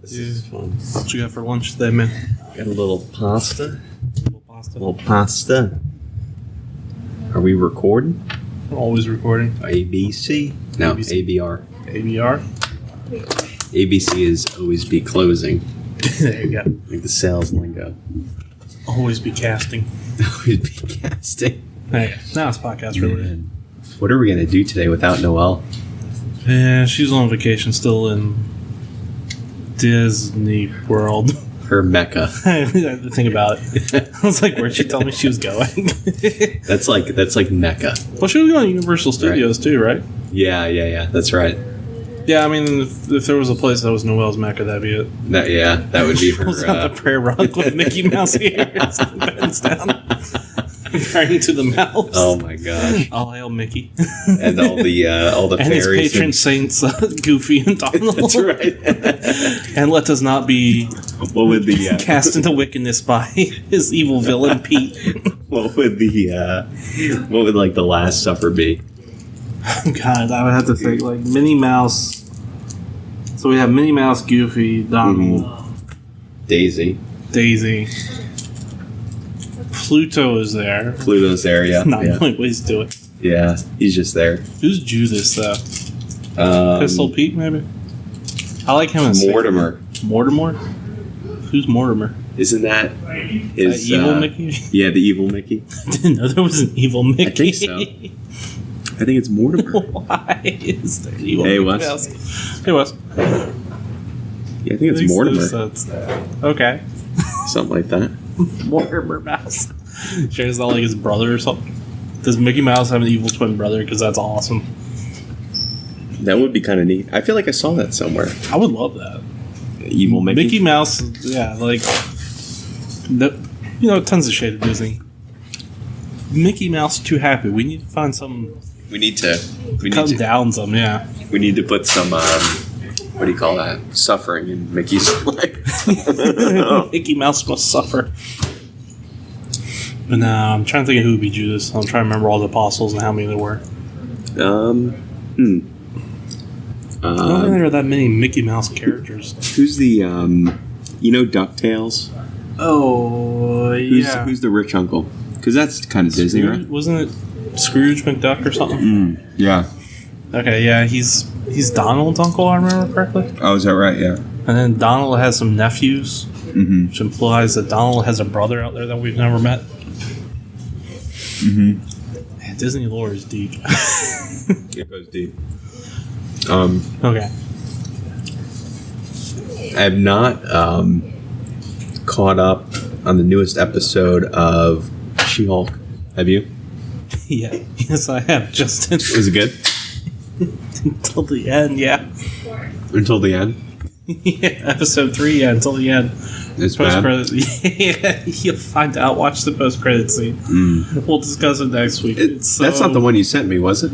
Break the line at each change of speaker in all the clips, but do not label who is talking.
This is fun.
What you got for lunch today, man?
Got a little pasta.
Pasta.
Little pasta. Are we recording?
We're always recording.
ABC? No,
ABC.
ABR.
ABR?
ABC is always be closing.
There you go.
Like the sales lingo.
Always be casting.
Always be casting.
Hey, now it's podcast related.
Man. What are we going to do today without Noelle?
Yeah, she's on vacation still in Disney World.
Her Mecca.
I had to think about it. I was like, where'd she tell me she was going?
That's like Mecca.
Well, she was going to Universal Studios too, right?
Yeah. That's right.
Yeah, I mean, if there was a place that was Noelle's Mecca, that'd be it.
That would be her.
Was on the prayer rug with Mickey Mouse ears and bends down, comparing to the mouse.
Oh my gosh!
All hail Mickey
And all the
and
fairies
his patron saints, Goofy and Donald.
That's right.
And let us not be
What would the
cast into wickedness by his evil villain Pete.
what would like the Last Supper be?
God, I would have to think like Minnie Mouse. So we have Minnie Mouse, Goofy, Donald,
Daisy.
Pluto is there.
Pluto's there, yeah.
9 point ways to it.
Yeah, he's just there.
Who's Judas though? Pistol Pete, maybe. I like him as
Mortimer.
Mortimer. Who's Mortimer?
Isn't that his
evil Mickey?
Yeah, the evil Mickey.
I didn't know there was an evil Mickey.
I think so. I think it's Mortimer.
Why is there an evil
Hey,
Mickey
Wes.
Mouse? Hey, Wes.
Yeah, I think it's Mortimer.
Okay.
Something like that.
Mortimer Mouse. Sure, is that like his brother or something? Does Mickey Mouse have an evil twin brother? Because that's awesome.
That would be kind of neat. I feel like I saw that somewhere.
I would love that.
Evil Mickey?
Mickey Mouse, yeah, like, tons of shade of Disney. Mickey Mouse too happy. We need to find some.
We need to
down some, yeah.
We need to put some. What do you call that? Suffering in Mickey's life.
Mickey Mouse must suffer. But now I'm trying to think of who would be Judas. I'm trying to remember all the apostles and how many there were.
I
I don't think there are that many Mickey Mouse characters.
Who's the DuckTales?
Oh, yeah.
Who's the rich uncle? Because that's kind of Disney, right?
Wasn't it Scrooge McDuck or something?
Yeah.
Okay, yeah, he's Donald's uncle, I remember correctly.
Oh, is that right? Yeah.
And then Donald has some nephews, which implies that Donald has a brother out there that we've never met. Man, Disney lore is deep.
It goes deep.
Okay.
I have not caught up on the newest episode of She-Hulk. Have you?
Yeah. Yes, I have, Justin.
Was it good?
Until the end, yeah.
Until the end?
Yeah, episode 3, yeah, until the end.
It's
Post-credits. Yeah, you'll find out. Watch the post-credit scene. We'll discuss it next week.
That's not the one you sent me, was it?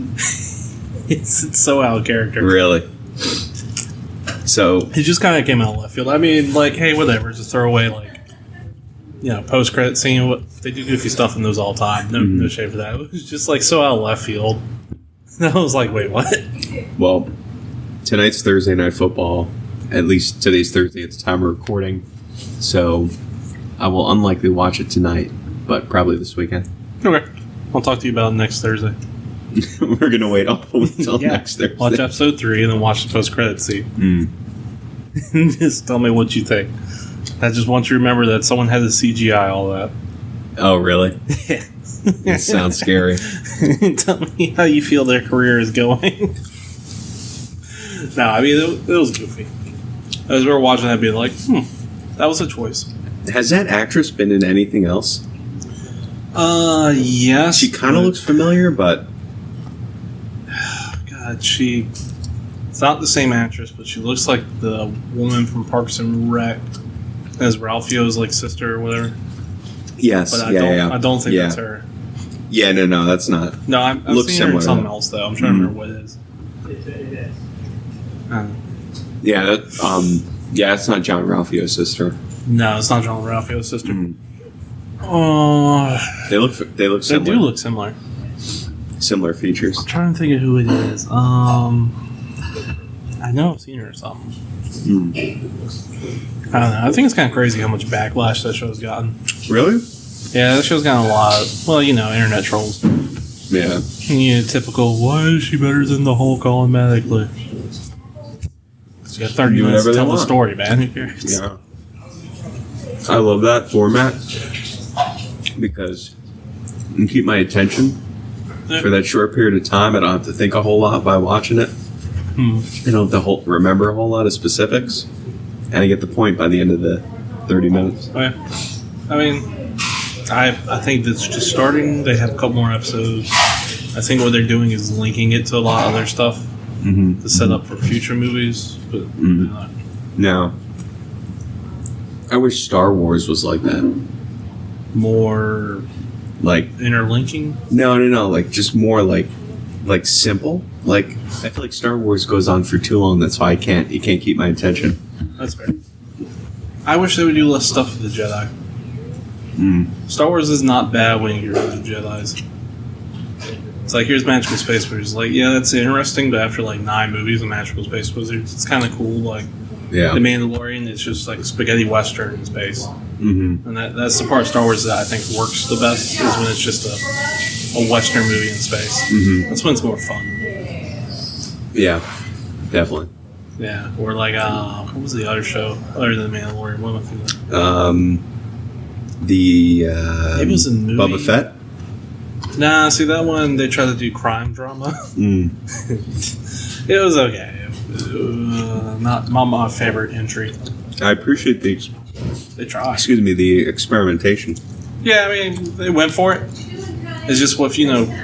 It's so out of character.
Really? So
It just kind of came out of left field. I mean, like, hey, whatever. Just throw away, post-credit scene. They do goofy stuff in those all the time. No shade for that. It was just, so out of left field. And I was like, wait, what?
Well, tonight's Thursday Night Football. At least today's Thursday at the time of recording. So I will unlikely watch it tonight, but probably this weekend.
Okay. I'll talk to you about it next Thursday.
We're going to wait all until next Thursday.
Watch episode 3 and then watch the post-credit scene. Just tell me what you think. I just want you to remember that someone had to CGI all that.
Oh, really?
Yeah.
It sounds scary.
Tell me how you feel their career is going. No, I mean, it was goofy. As we were watching that, being like, that was a choice.
Has that actress been in anything else?
Yes.
She kind of looks familiar, but...
God, it's not the same actress, but she looks like the woman from Parks and Rec as Ralphio's, sister or whatever.
Yes,
but I don't think that's her.
Yeah, no, that's not.
No, I've seen her in something else, though. I'm trying to remember what it is.
Yeah, it's not John Ralphio's sister.
No, it's not John Ralphio's sister.
They look similar.
They do look similar.
Similar features.
I'm trying to think of who it is. I I know I've seen her or something.
Hmm.
I don't know. I think it's kind of crazy how much backlash that show's gotten.
Really?
Yeah, that show's gotten a lot. Well, internet trolls.
Yeah.
Typical, why is she better than the Hulk automatically? You got 30
Do
minutes to
whatever they
tell the
want.
story, man. Who cares?
Yeah. I love that format because you can keep my attention for that short period of time. I don't have to think a whole lot by watching it. I don't have to remember a whole lot of specifics. And I get the point by the end of the 30 minutes.
Oh, yeah. I mean, I think that's just starting. They have a couple more episodes. I think what they're doing is linking it to a lot of other stuff to set up for future movies. But
No. I wish Star Wars was like that.
more
Like,
interlinking.
no. Like, just more like simple. Like, I feel like Star Wars goes on for too long. That's why you can't keep my attention.
That's fair. I wish they would do less stuff with the Jedi. Star Wars is not bad when you get rid of the Jedis. It's like, here's Magical Space Wizards. Like, yeah, that's interesting, but after like 9 movies of Magical Space Wizards, it's kind of cool. Like,
Yeah.
The Mandalorian, it's just like spaghetti western in space.
Mm-hmm.
And that's the part of Star Wars that I think works the best, is when it's just a western movie in space.
Mm-hmm.
That's when it's more fun.
Yeah. Definitely.
Yeah. Or like, what was the other show other than The Mandalorian? What am I thinking? Maybe it was a movie.
Boba Fett.
Nah, see that one, they tried to do crime drama. It was okay. Not my favorite entry.
I appreciate the
They tried.
the experimentation.
Yeah, I mean, they went for it. It's just with,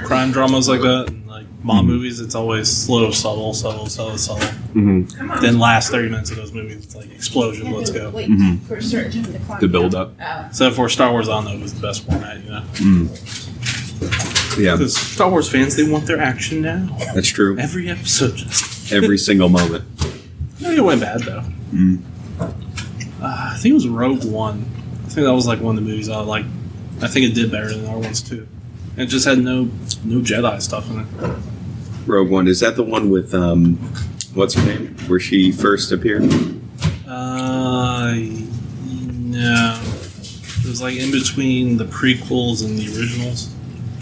crime dramas like that, and like mob movies, it's always slow, subtle.
Mm-hmm.
Then last 30 minutes of those movies, it's like explosion, let's go.
For a certain time the clock
The build up.
So for Star Wars, I don't know, it was the best format,
Yeah,
Because Star Wars fans, they want their action now.
that's true.
Every episode, just.
Every single moment.
It went bad, though. I think it was Rogue One. I think that was like one of the movies I like. I think it did better than the other ones, too. It just had no Jedi stuff in it.
Rogue One, is that the one with what's her name? Where she first appeared?
No. It was like in between the prequels and the originals.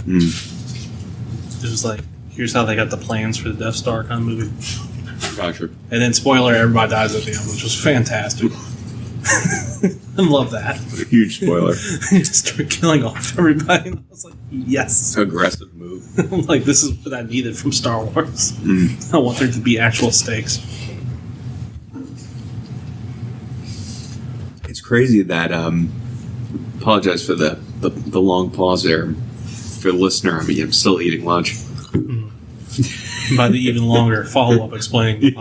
It was like, here's how they got the plans for the Death Star kind of movie.
Gotcha.
And then, spoiler, everybody dies at the end, which was fantastic. I love that.
A huge spoiler.
Just start killing off everybody. And I was like, yes.
Aggressive move.
I'm like, this is what I needed from Star Wars. I want there to be actual stakes.
It's crazy that apologize for the long pause there. For the listener, I mean, I'm still eating lunch.
By the even longer follow-up explaining.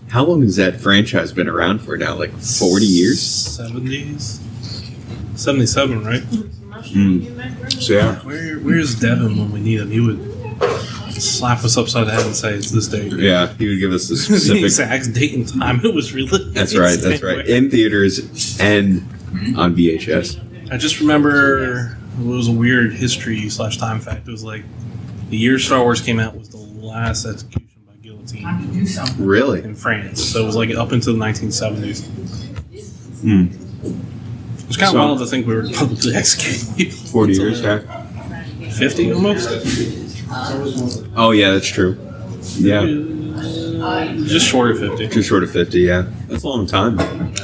How long has that franchise been around for now? Like 40 years?
70s? 77, right?
So yeah.
Where's Devin when we need him? He would slap us upside the head and say, it's this date.
Yeah, he would give us the
The
specific...
exact date and time it was released.
That's right. In theaters and on VHS.
I just remember it was a weird history / time fact. It was like the year Star Wars came out was the last execution by guillotine
Really?
in France. So it was like up into the 1970s. It's kind of wild to think we were publicly executing people.
40 years, yeah.
50 almost?
Oh, yeah, that's true. Yeah.
Just short of 50.
Just short of 50, yeah. That's a long time.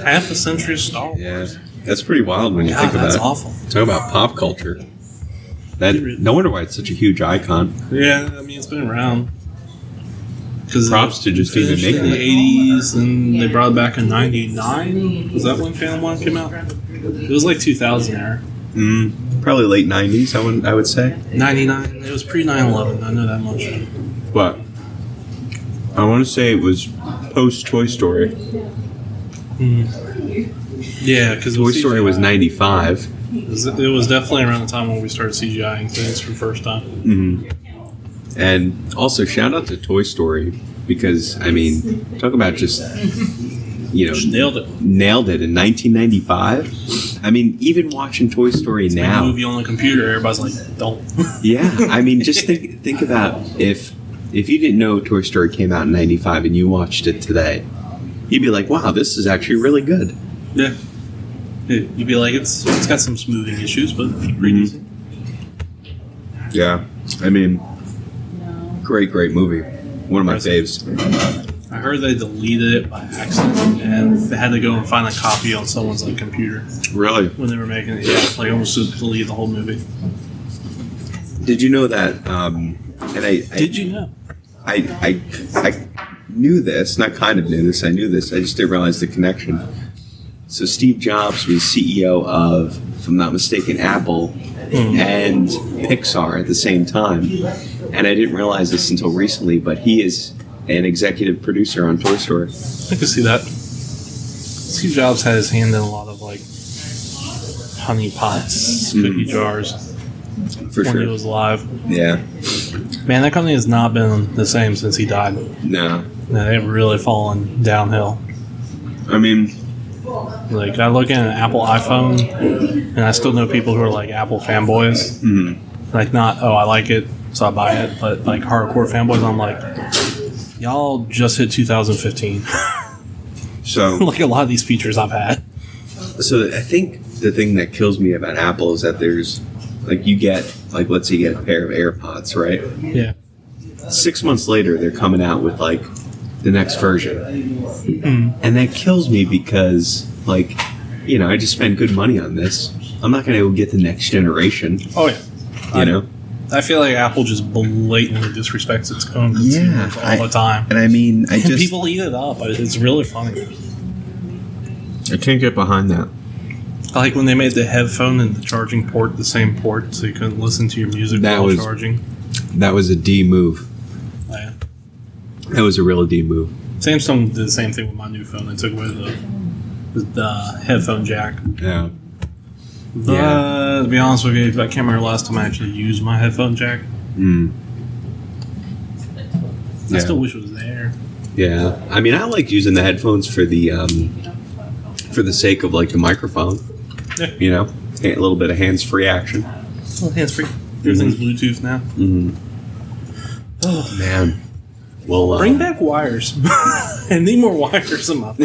Half a century of Star Wars.
Yeah. That's pretty wild when you
God,
think about
that's
it.
awful.
Talk about pop culture. No wonder why it's such a huge icon.
Yeah, I mean, it's been around.
Props to just even
finished in
making
the 80s, and they brought it back in 99. Was that when Phantom 1 came out? It was like 2000 era.
Probably late 90s, I would say.
99. It was pre 9/11. I know that much.
But I want to say it was post Toy Story.
Yeah, because
Toy Story was 95.
It was definitely around the time when we started CGIing things for the first time.
And also, shout out to Toy Story because, I mean, talk about just
nailed it.
Nailed it in 1995. I mean, even watching Toy Story
It's
now.
a movie on the computer, everybody's like, don't.
Yeah, I mean, just think about if if you didn't know Toy Story came out in 95 and you watched it today, you'd be like, wow, this is actually really good.
Yeah. You'd be like, it's got some smoothing issues, but pretty decent.
Yeah. I mean, great movie. One of my faves.
I heard they deleted it by accident and they had to go and find a copy on someone's like computer
Really?
when they were making it. Yeah, like almost to delete the whole movie.
Did you know that?
Did you know?
I knew this, not kind of knew this, I knew this, I just didn't realize the connection. So Steve Jobs was CEO of, if I'm not mistaken, Apple and Pixar at the same time. And I didn't realize this until recently, but he is an executive producer on Toy Story.
I can see that. Steve Jobs had his hand in a lot of like honey pots, cookie jars
For
when
sure.
he was alive.
Yeah.
Man, that company has not been the same since he died.
No.
No, they've really fallen downhill.
I mean,
Like, I look at an Apple iPhone, and I still know people who are like Apple fanboys. Like, not, oh, I like it, so I buy it, but like hardcore fanboys, I'm like, y'all just hit 2015.
so
Like a lot of these features I've had.
So I think the thing that kills me about Apple is that there's, like, you get, like, let's say you get a pair of AirPods, right?
Yeah.
6 months later, they're coming out with, like, the next version. And that kills me because, like, you know, I just spent good money on this. I'm not going to go get the next generation.
Oh, yeah.
You know?
I feel like Apple just blatantly disrespects its own consumers all the time.
And I mean,
And people eat it up. It's really funny.
I can't get behind that.
Like when they made the headphone and the charging port the same port, so you couldn't listen to your music
That
while
was-
charging.
That was a D move.
Yeah.
That was a real D move.
Samsung did the same thing with my new phone. They took away the headphone jack.
Yeah.
But to be honest with you, I can't remember the last time I actually used my headphone jack. I still wish it was there.
Yeah. I mean, I like using the headphones for the sake of, like, the microphone.
Yeah.
You know, a little bit of hands-free action.
Well, hands free. Everything's Bluetooth now.
Oh man. Well,
Bring back wires. I need more wires in my life.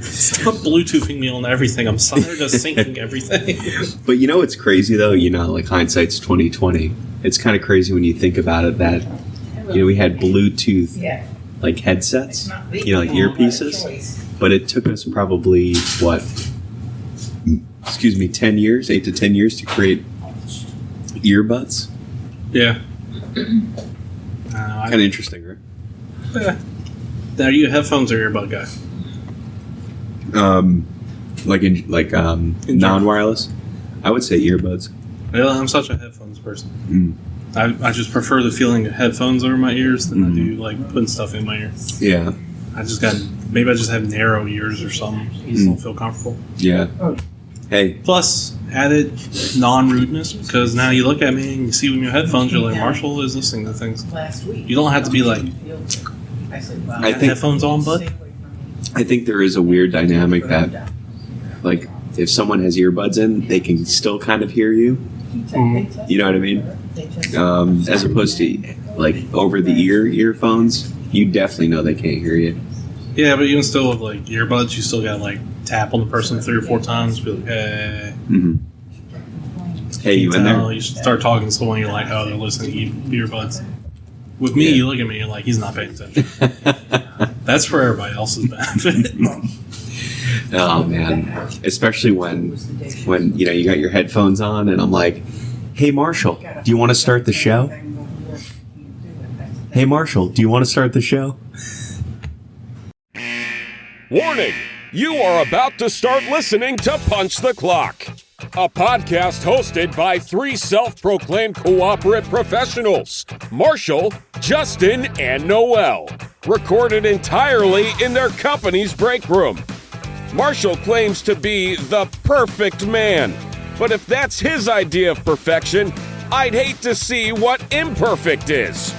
Stop Bluetoothing me on everything. I'm tired of syncing everything.
But you know what's crazy though? You know, like hindsight's 2020. It's kind of crazy when you think about it that, you know, we had Bluetooth like headsets, you know, like earpieces, but it took us probably 10 years, 8 to 10 years to create earbuds.
Yeah.
Kind of interesting, right?
Are you a headphones or earbud guy?
Non-wireless. I would say earbuds.
Well, I'm such a headphones person. I just prefer the feeling of headphones over my ears than I do like putting stuff in my ear.
Yeah.
Maybe I just have narrow ears or something. I just don't feel comfortable.
Yeah. Hey.
Plus, added non-rudeness, because now you look at me and you see with your headphones, you're like, Marshall is listening to things. You don't have to be like,
I think
headphones on, bud?
I think there is a weird dynamic that, like, if someone has earbuds in, they can still kind of hear you. You know what I mean? As opposed to, like, over-the-ear earphones, you definitely know they can't hear you.
Yeah, but even still with, like, earbuds, you still gotta, like, tap on the person 3 or 4 times, be like, hey.
Hey, you in there?
You start talking to someone, you're like, oh, they're listening to earbuds. With me, you look at me, you're like, he's not paying attention. That's for everybody else's benefit.
Oh man, especially when you know you got your headphones on and I'm like, hey Marshall, do you want to start the show? Hey Marshall, do you want to start the show?
Warning! You are about to start listening to Punch the Clock, a podcast hosted by 3 self-proclaimed cooperative professionals, Marshall, Justin, and Noelle, recorded entirely in their company's break room. Marshall claims to be the perfect man, but if that's his idea of perfection, I'd hate to see what imperfect is.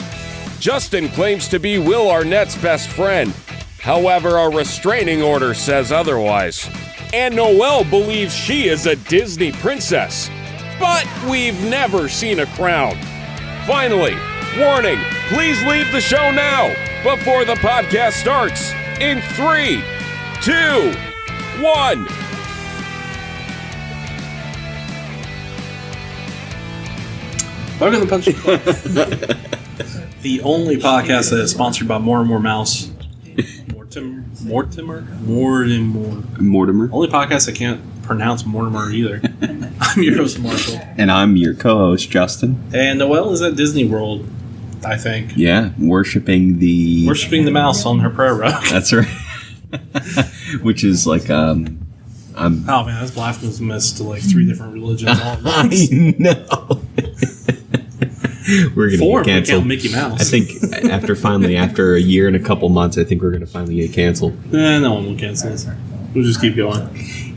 Justin claims to be Will Arnett's best friend. However, a restraining order says otherwise. And Noelle believes she is a Disney princess. But we've never seen a crown. Finally, warning, Please leave the show now before the podcast starts in 3, 2, 1.
Welcome to Punch the Clock, the only podcast that is sponsored by More and More Mouse. Mortimer. Only podcast I can't pronounce Mortimer either. I'm your host, Marshall.
And I'm your co-host, Justin.
And Noelle is at Disney World, I think.
Yeah, worshipping the
mouse on her prayer rug.
That's right. Which is like
oh man, that's blasphemous to like 3 different religions all at once.
I know. We're gonna get canceled.
Mickey Mouse.
I think after a year and a couple months, I think we're gonna finally get canceled.
No one will cancel us. We'll just keep going.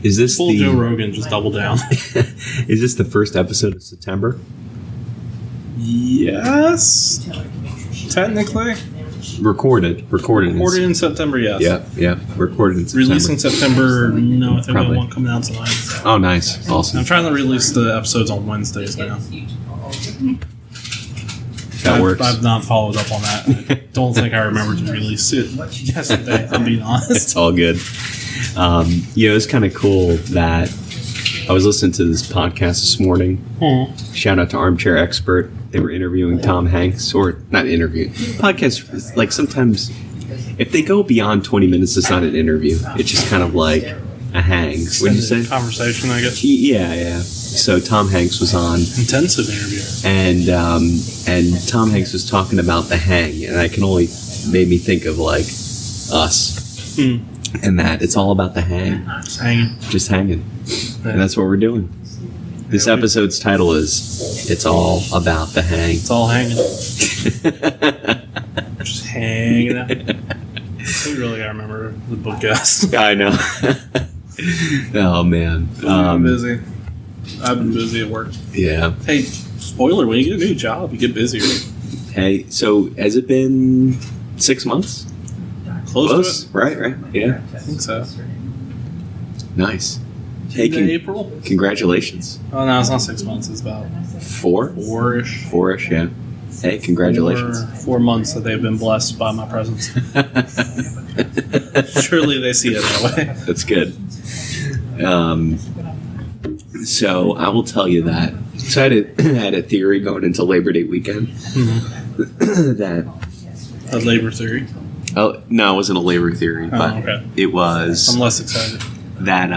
Is this
full Joe Rogan? Just double down.
Is this the first episode of September?
Yes, technically.
Recorded
in September. Yes.
Yeah. Recorded in September.
Releasing September. No, I think we have one coming out tonight.
Oh, nice, awesome.
I'm trying to release the episodes on Wednesdays now.
That works.
I've not followed up on that. I don't think I remember to release it yesterday, if I'm being honest.
It's all good. It's kind of cool that I was listening to this podcast this morning. Shout out to Armchair Expert. They were interviewing Tom Hanks, or not interview. Podcast, like sometimes, if they go beyond 20 minutes, it's not an interview. It's just kind of like a hang. What'd you say?
Conversation, I guess.
Yeah. So Tom Hanks was on.
Intensive interview.
And Tom Hanks was talking about the hang, and I can only made me think of like us, and that it's all about the hang, just hanging, and that's what we're doing. This episode's title is "It's All About the Hang."
It's all hanging. Just hanging out. We really gotta remember the book, guys.
I know. Oh man,
I'm busy. I've been busy at work.
Yeah.
Hey, spoiler, when you get a new job, you get busier.
Hey, so has it been 6 months?
Close to it?
Right. Yeah.
I think so.
Nice. Hey,
April?
Congratulations.
Oh, no, it's not 6 months. It's about
4?
4-ish.
4-ish, yeah. Hey, congratulations.
4 months that they've been blessed by my presence. Surely they see it that way.
That's good. So I will tell you that. So I had a theory going into Labor Day weekend that
a labor theory.
Oh no, it wasn't a labor theory, but
okay.
It was.
I'm less excited.
That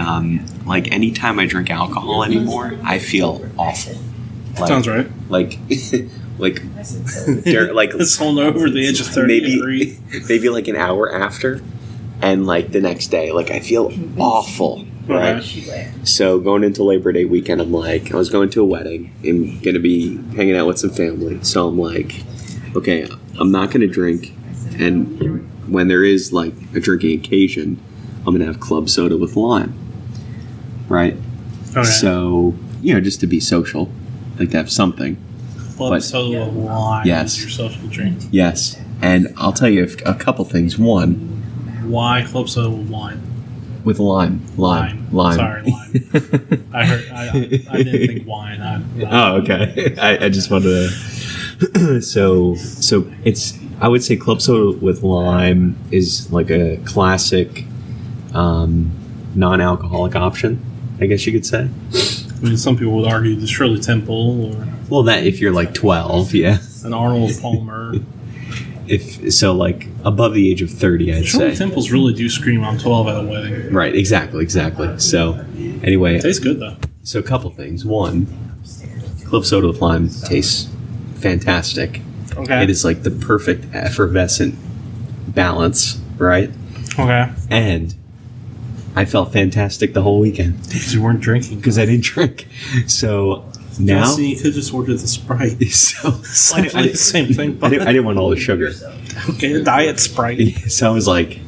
like anytime I drink alcohol anymore, I feel awful. Like,
sounds right.
Like
it's on over the edge of 30
maybe like an hour after, and like the next day, like I feel awful. Right. So going into Labor Day weekend, I'm like, I was going to a wedding and going to be hanging out with some family. So I'm like, okay, I'm not going to drink. And when there is like a drinking occasion, I'm going to have club soda with lime. Right. Okay. So, just to be social, like to have something.
Club soda with lime.
Yes.
Is your social drink.
Yes. And I'll tell you a couple things. One.
Why club soda with wine?
With lime.
Sorry, lime. I didn't think wine.
Oh, okay. I just wanted to. So it's. I would say club soda with lime is like a classic, non-alcoholic option. I guess you could say.
I mean, some people would argue the Shirley Temple, or
that if you're like 12, yeah.
An Arnold Palmer.
If so, like above the age of 30, I'd
Shirley
say.
Temples really do scream "I'm 12" at a wedding.
Right, exactly. So, anyway,
it tastes good though.
So, a couple things. One, club soda with lime tastes fantastic.
Okay.
It is like the perfect effervescent balance, right?
Okay.
And I felt fantastic the whole weekend
because you weren't drinking.
Because I didn't drink. So. Now,
see, you could just order the Sprite.
So
the same thing.
I didn't want all the sugar.
Okay, a diet Sprite.
So I was like,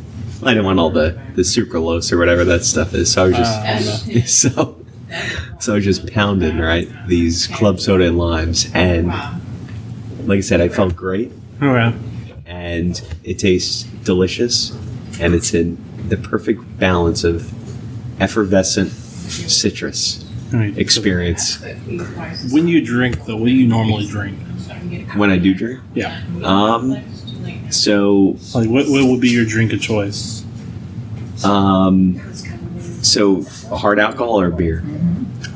I didn't want all the sucralose or whatever that stuff is. So I was just so I was just pounding these club soda and limes, and like I said, I felt great.
Okay.
And it tastes delicious, and it's in the perfect balance of effervescent citrus. experience.
When you drink, though, what do you normally drink?
When I do drink,
Yeah.
so
Like, what would be your drink of choice?
so hard alcohol or beer,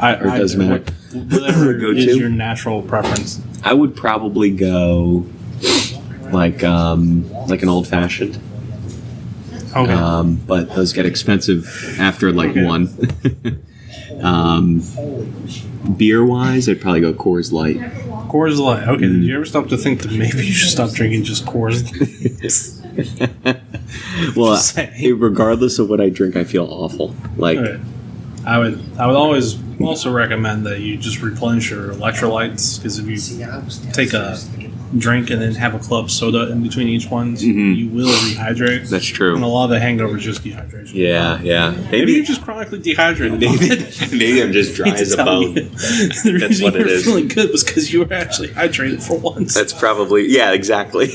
or it doesn't matter.
Whatever
Go
is
to?
your natural preference.
I would probably go like an old fashioned.
Okay.
But those get expensive after like
Okay.
one. Beer wise, I'd probably go Coors Light.
Coors Light. Okay. Did you ever stop to think that maybe you should stop drinking just Coors?
Well,
Just saying.
regardless of what I drink, I feel awful. Like,
Okay. I would always also recommend that you just replenish your electrolytes, because if you take a drink and then have a club soda in between each one, you will rehydrate.
that's
And a
true.
lot of the hangover is just dehydration.
Yeah.
Maybe you're just chronically dehydrated.
Maybe I'm just dry
To
as a
tell
bone.
you. The
That's
reason
what
you
it
were
is.
feeling good was because you were actually hydrated for once.
That's probably, yeah, exactly.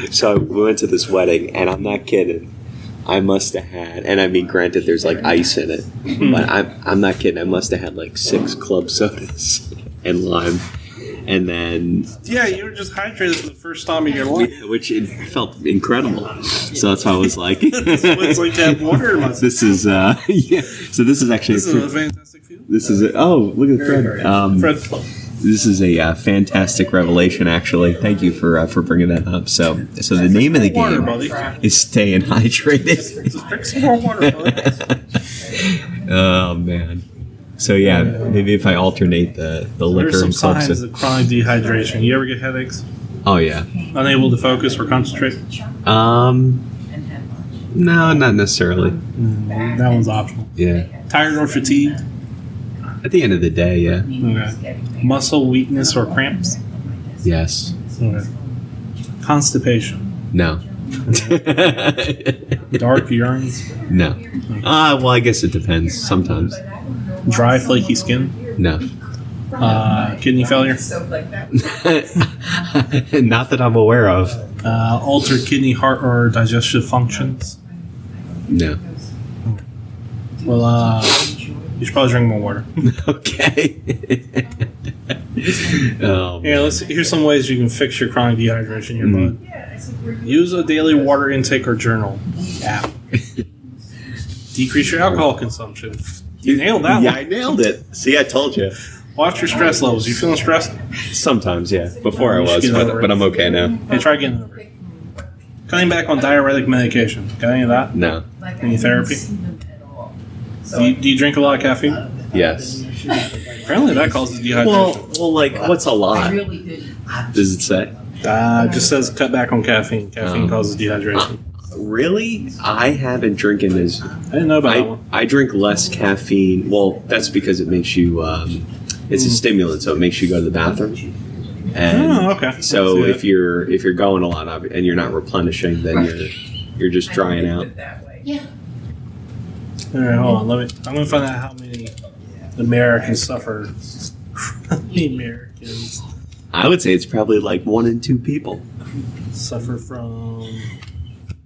So we went to this wedding, and I'm not kidding. I must have had, and I mean, granted, there's like ice in it, but I'm not kidding. I must have had like 6 club sodas and lime, and then
Yeah, you were just hydrated for the first time in your life.
which it felt incredible. So that's how I was like,
That's what it's like to have water in my system.
this is yeah. So this is actually
This is a fantastic feeling.
this is oh, look at Fred.
Fred,
This is a fantastic revelation, actually. Thank you for bringing that up. So the name of the
water,
game
buddy.
is Staying Hydrated.
Just drink some more water, buddy.
Oh man. So yeah, maybe if I alternate the
What are
liquor
some
and club
signs
soda.
of chronic dehydration? You ever get headaches?
Oh yeah.
Unable to focus or concentrate?
No, not necessarily.
That one's optional.
Yeah.
Tired or fatigued?
At the end of the day, yeah.
Okay. Muscle weakness or cramps?
Yes.
Okay. Constipation?
No.
Dark urines?
No. Well, I guess it depends. Sometimes.
Dry, flaky skin?
No.
Kidney failure?
Not that I'm aware of.
Altered kidney, heart, or digestive functions?
No.
Well, you should probably drink more water.
Okay. Oh,
Here's some ways you can fix your chronic dehydration in your blood. Use a daily water intake or journal app. Decrease your alcohol consumption. You nailed that
yeah,
one.
I nailed it. See, I told you.
Watch your stress levels. You feeling stressed?
Sometimes, yeah. Before I
You should
was,
get over
but
it.
I'm okay now.
Hey, try getting over it. Cutting back on diuretic medication. Got any of that?
No.
Any therapy? Do you drink a lot of caffeine?
Yes.
Apparently that causes dehydration.
Well, like, what's a lot? Does it say?
It just says cut back on caffeine. Caffeine causes dehydration.
Really? I haven't drinking as.
I didn't know about that one.
I drink less caffeine. Well, that's because it makes you. It's a stimulant, so it makes you go to the bathroom. And
Oh, okay. I
so
see
if you're going a lot of and you're not replenishing, then you're just drying out.
All right, hold on. I'm gonna find out how many Americans suffer. How many Americans
I would say it's probably like 1 in 2 people.
suffer from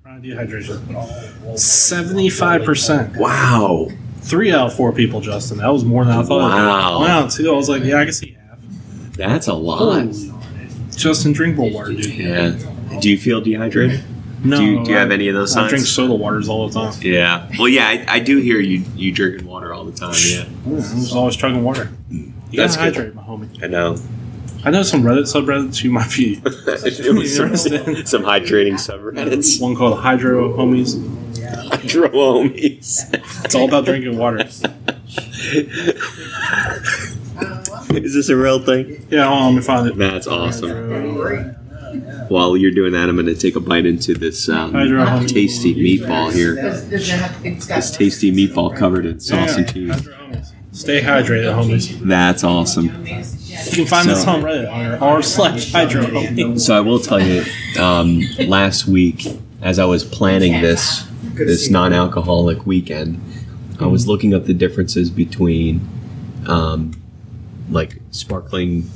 chronic dehydration? 75%.
Wow.
3 out of 4 people, Justin. That was more than I thought.
Wow.
Wow, 2. I was like, yeah, I can see half.
That's a lot.
Holy. Justin, drink more water, dude.
Yeah. Do you feel dehydrated?
No.
Do you have any of those
I
signs?
drink soda waters all the time.
Yeah. Well, yeah, I do hear you drinking water all the time. Yeah.
I'm just always chugging water. You
That's
gotta
good.
hydrate, my homie.
I know.
I know some Reddit subreddits you might be
some hydrating subreddits.
One called Hydro Homies.
Hydro homies.
It's all about drinking water.
Is this a real thing?
Yeah, hold on, let me find it.
That's awesome.
Hydro
While you're doing that, I'm going to take a bite into this tasty meatball here. This tasty meatball covered in sauce and cheese.
Hydro Homies. Stay hydrated, homies.
That's awesome.
You can find this on Reddit on r/Hydro Homies.
So I will tell you, last week, as I was planning this non-alcoholic weekend, I was looking up the differences between like sparkling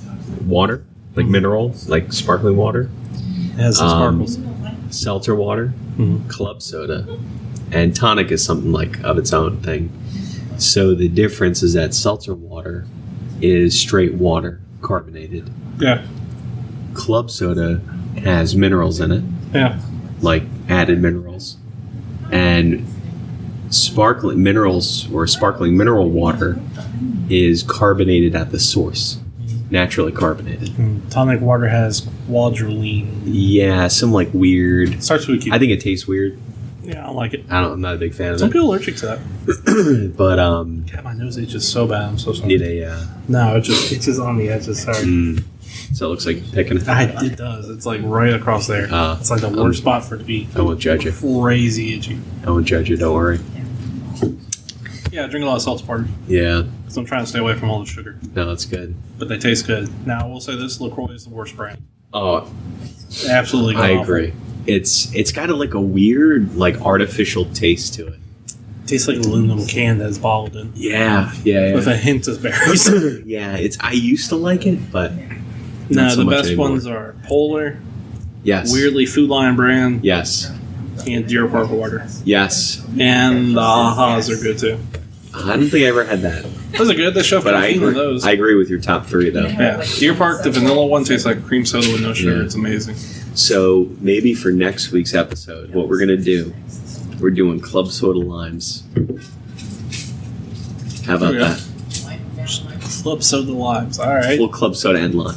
water, like mineral, like sparkling water,
It has some sparkles.
seltzer water, club soda, and tonic is something like of its own thing. So the difference is that seltzer water is straight water, carbonated.
Yeah.
Club soda has minerals in it,
Yeah.
like added minerals. And sparkling minerals or sparkling mineral water is carbonated at the source, naturally carbonated.
Tonic water has quadroline.
Yeah, some like weird.
Starts with a Q.
I think it tastes weird.
Yeah, I don't like it.
I'm not a big fan of
Some
it.
people are allergic to that.
But
God, my nose itches so bad. I'm so sorry.
need a.
No, it just itches on the edges. Sorry.
So it looks like you're picking it.
It does. It's like right across there. It's like the worst spot for it to be.
I won't judge you.
Crazy itchy.
I won't judge you. Don't worry.
Yeah, I drink a lot of salts party
Yeah.
because I'm trying to stay away from all the sugar.
No, that's good.
But they taste good. Now, I will say this: LaCroix is the worst brand.
Oh,
Absolutely.
I
awful.
agree. It's got like a weird, like artificial taste to it.
Tastes like aluminum can that's bottled in
Yeah.
with a hint of berries.
Yeah. I used to like it, but
No,
not so
the
much
best
anymore.
ones are Polar,
Yes.
Weirdly Food Lion brand,
Yes.
and Deer Park water.
Yes.
And the Ahas are good too.
I don't think I ever had that,
Those are good. They shove
but I
caffeine in
agree.
those.
I agree with your top three though.
Yeah, Deer Park, the vanilla one tastes like cream soda with no sugar.
Yeah.
It's amazing.
So maybe for next week's episode, what we're gonna do, we're doing club soda limes. How about
Yeah.
that?
Club soda limes. All right.
Well, club soda and lime.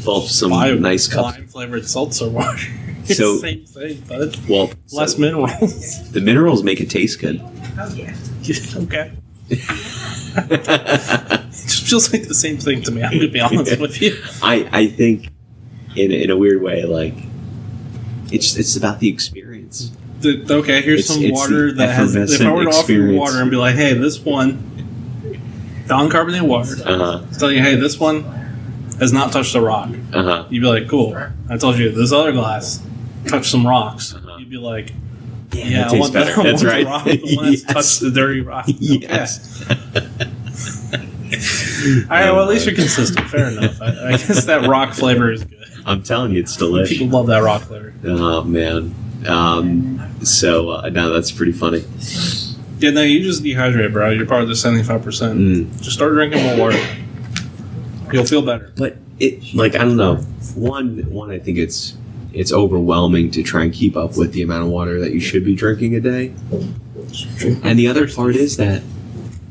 Both some nice cups.
Lime flavored seltzer water.
So-
Same thing, bud.
Well,
Less
so
minerals.
the minerals make it taste good.
Okay. It just feels like the same thing to me. I'm gonna be honest with you.
I think, in a weird way, like it's about the experience.
Okay, here's
It's-
some
it's
water
the
that has. If I
effervescent
were to offer you
experience.
water and be like, "Hey, this one, non-carbonated water," tell you, "Hey, this one has not touched a rock," you'd be like, "Cool." I told you this other glass touched some rocks. You'd be like, "Yeah,
that
I
tastes
want
better.
that.
That's
I
right.
want the rock. The one that's
Yes.
touched the dirty rock."
Yes.
All right, well, at least you're consistent. Fair enough. I guess that rock flavor is good.
I'm telling you, it's delicious.
People love that rock flavor.
Oh man. No, that's pretty funny.
Yeah, no, you just dehydrate, bro. You're part of the 75%. Just start drinking more water. You'll feel better.
But it, like, I don't know. One, I think it's overwhelming to try and keep up with the amount of water that you should be drinking a day. And the other part is that,